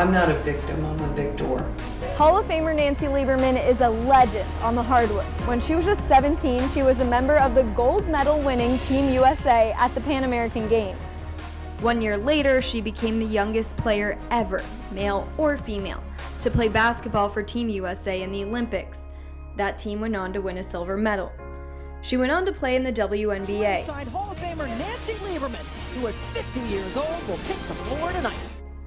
I'm not a victim, I'm a victor. Hall of Famer Nancy Lieberman is a legend on the hardwood. When she was just 17, she was a member of the gold medal winning Team USA at the Pan American Games. 1 year later, she became the youngest player ever, male or female, to play basketball for Team USA in the Olympics. That team went on to win a silver medal. She went on to play in the WNBA. Signed Hall of Famer Nancy Lieberman, who at 50 years old will take the floor tonight.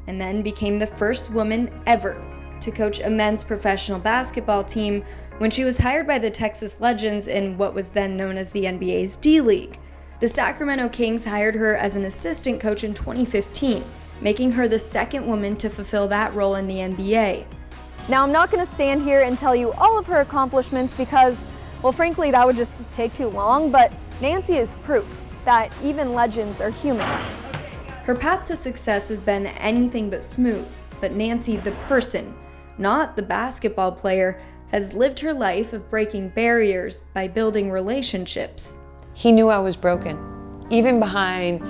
And then became the first woman ever to coach a men's professional basketball team when she was hired by the Texas Legends in what was then known as the NBA's D-League. The Sacramento Kings hired her as an assistant coach in 2015, making her the second woman to fulfill that role in the NBA. Now, I'm not going to stand here and tell you all of her accomplishments because, well, frankly, that would just take too long, but Nancy is proof that even legends are human. Her path to success has been anything but smooth, but Nancy, the person, not the basketball player, has lived her life of breaking barriers by building relationships. He knew I was broken. Even behind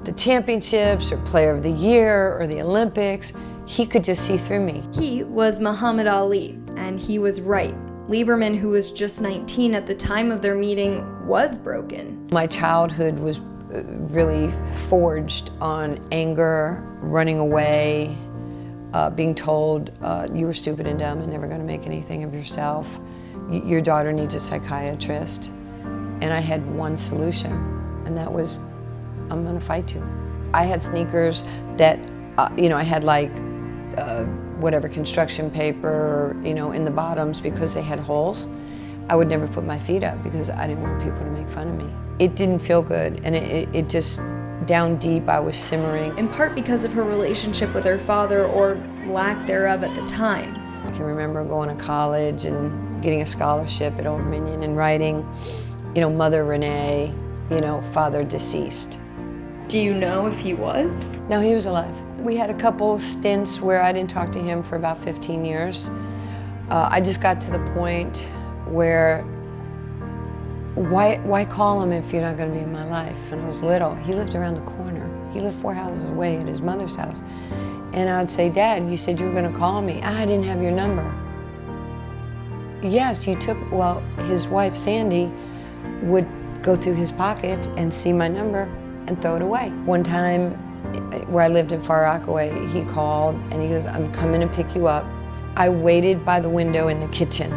the championships or Player of the Year or the Olympics, he could just see through me. He was Muhammad Ali, and he was right. Lieberman, who was just 19 at the time of their meeting, was broken. My childhood was really forged on anger, running away, being told you were stupid and dumb and never going to make anything of yourself. Your daughter needs a psychiatrist. And I had one solution, and that was, I'm going to fight you. I had sneakers that, I had like whatever construction paper, in the bottoms because they had holes. I would never put my feet up because I didn't want people to make fun of me. It didn't feel good, and it just, down deep, I was simmering. In part because of her relationship with her father, or lack thereof at the time. I can remember going to college and getting a scholarship at Old Dominion and writing, Mother Renee, father deceased. Do you know if he was? No, he was alive. We had a couple stints where I didn't talk to him for about 15 years. I just got to the point where, why call him if you're not going to be in my life? And I was little. He lived around the corner. He lived 4 houses away at his mother's house. And I'd say, Dad, you said you were going to call me. I didn't have your number. Yes, you took, well, his wife, Sandy, would go through his pocket and see my number and throw it away. One time, where I lived in Far Rockaway, he called and he goes, I'm coming to pick you up. I waited by the window in the kitchen.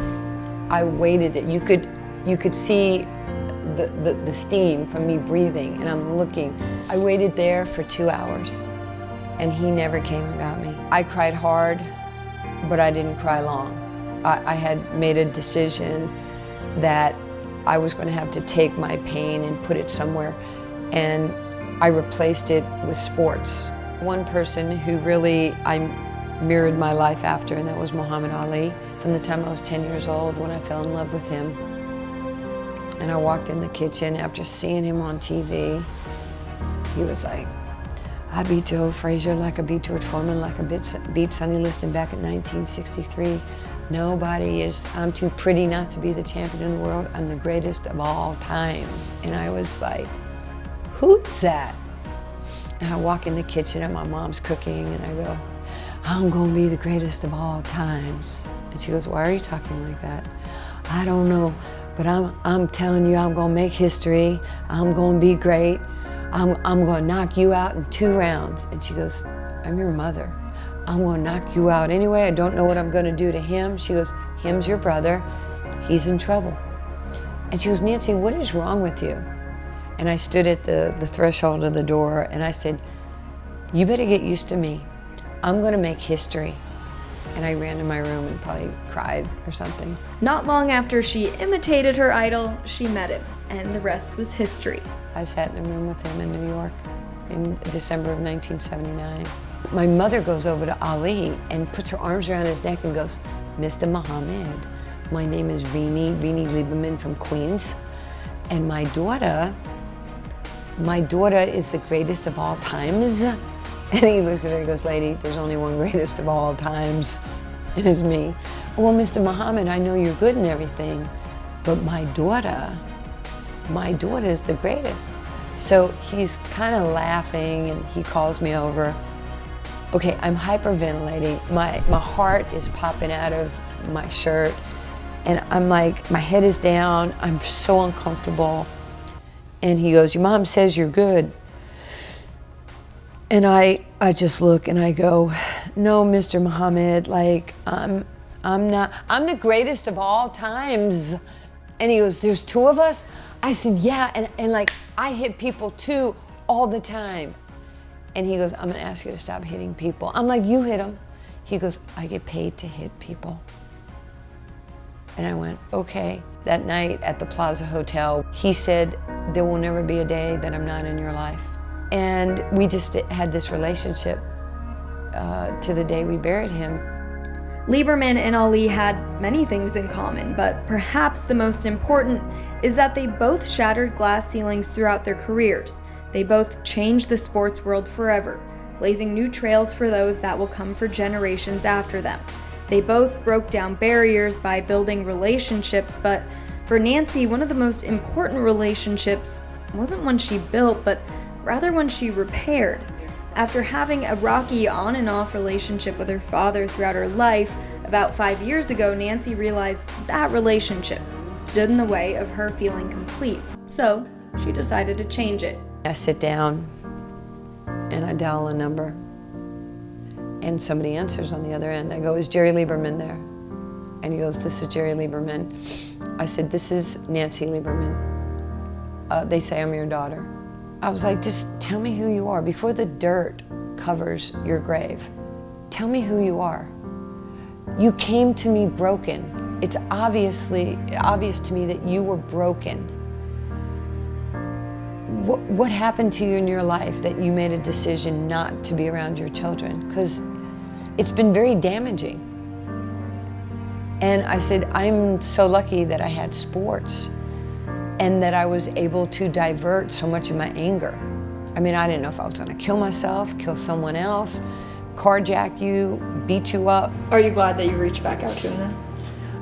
I waited. You could see the steam from me breathing, and I'm looking. I waited there for 2 hours, and he never came and got me. I cried hard, but I didn't cry long. I had made a decision that I was going to have to take my pain and put it somewhere, and I replaced it with sports. One person who really I mirrored my life after, and that was Muhammad Ali. From the time I was 10 years old when I fell in love with him. And I walked in the kitchen after seeing him on TV. He was like, I beat Joe Frazier like I beat George Foreman, like I beat Sonny Liston back in 1963. I'm too pretty not to be the champion in the world. I'm the greatest of all times. And I was like, who's that? And I walk in the kitchen and my mom's cooking and I go, I'm gonna be the greatest of all times. And she goes, why are you talking like that? I don't know, but I'm telling you, I'm gonna make history. I'm gonna be great. I'm gonna knock you out in 2 rounds. And she goes, I'm your mother. I'm gonna knock you out anyway. I don't know what I'm gonna do to him. She goes, him's your brother. He's in trouble. And she goes, Nancy, what is wrong with you? And I stood at the threshold of the door and I said, you better get used to me. I'm gonna make history. And I ran to my room and probably cried or something. Not long after she imitated her idol, she met him, and the rest was history. I sat in a room with him in New York in December of 1979. My mother goes over to Ali and puts her arms around his neck and goes, Mr. Muhammad, my name is Rini Lieberman from Queens, and my daughter is the greatest of all times. And he looks at her and goes, lady, there's only one greatest of all times, and it's me. Well, Mr. Muhammad, I know you're good and everything, but my daughter is the greatest. So he's kind of laughing and he calls me over okay, I'm hyperventilating. My heart is popping out of my shirt. And I'm like, my head is down. I'm so uncomfortable. And he goes, your mom says you're good. And I just look and I go, no, Mr. Muhammad, like, I'm not, I'm the greatest of all times. And he goes, there's two of us? I said, yeah, and like, I hit people too all the time. And he goes, I'm gonna ask you to stop hitting people. I'm like, you hit them. He goes, I get paid to hit people. And I went, okay. That night at the Plaza Hotel, he said, there will never be a day that I'm not in your life. And we just had this relationship to the day we buried him. Lieberman and Ali had many things in common, but perhaps the most important is that they both shattered glass ceilings throughout their careers. They both changed the sports world forever, blazing new trails for those that will come for generations after them. They both broke down barriers by building relationships, but for Nancy, one of the most important relationships wasn't one she built, but rather one she repaired. After having a rocky on and off relationship with her father throughout her life, about 5 years ago, Nancy realized that relationship stood in the way of her feeling complete. So she decided to change it. I sit down and I dial a number and somebody answers on the other end. I go, is Jerry Lieberman there? And he goes, this is Jerry Lieberman. I said, this is Nancy Lieberman. They say I'm your daughter. I was like, just tell me who you are. Before the dirt covers your grave, tell me who you are. You came to me broken. It's obvious to me that you were broken. What happened to you in your life that you made a decision not to be around your children? Because it's been very damaging. And I said, I'm so lucky that I had sports and that I was able to divert so much of my anger. I mean, I didn't know if I was gonna kill myself, kill someone else, carjack you, beat you up. Are you glad that you reached back out to him then?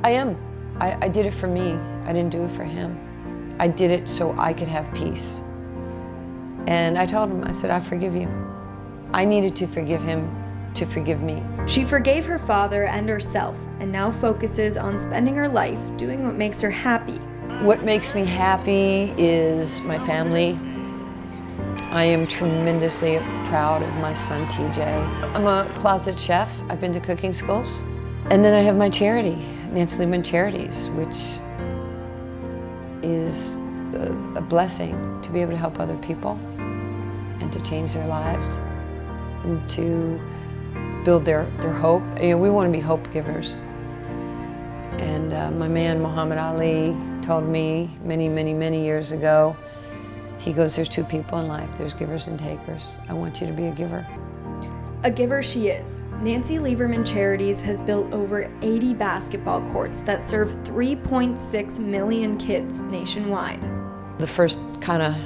I am. I did it for me. I didn't do it for him. I did it so I could have peace. And I told him, I said, I forgive you. I needed to forgive him to forgive me. She forgave her father and herself, and now focuses on spending her life doing what makes her happy. What makes me happy is my family. I am tremendously proud of my son, TJ. I'm a closet chef. I've been to cooking schools. And then I have my charity, Nancy Lieberman Charities, which is a blessing to be able to help other people and to change their lives and to build their hope. You know, we want to be hope givers. And my man, Muhammad Ali, told me many years ago, he goes, there's two people in life, there's givers and takers. I want you to be a giver. A giver she is. Nancy Lieberman Charities has built over 80 basketball courts that serve 3.6 million kids nationwide. The first kind of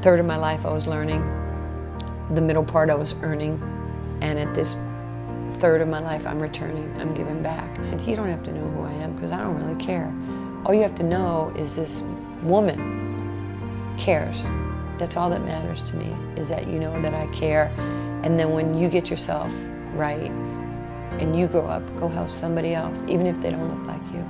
third of my life I was learning, the middle part I was earning, and at this third of my life I'm returning, I'm giving back. And you don't have to know who I am because I don't really care. All you have to know is this woman cares. That's all that matters to me, is that you know that I care. And then when you get yourself right and you grow up, go help somebody else, even if they don't look like you.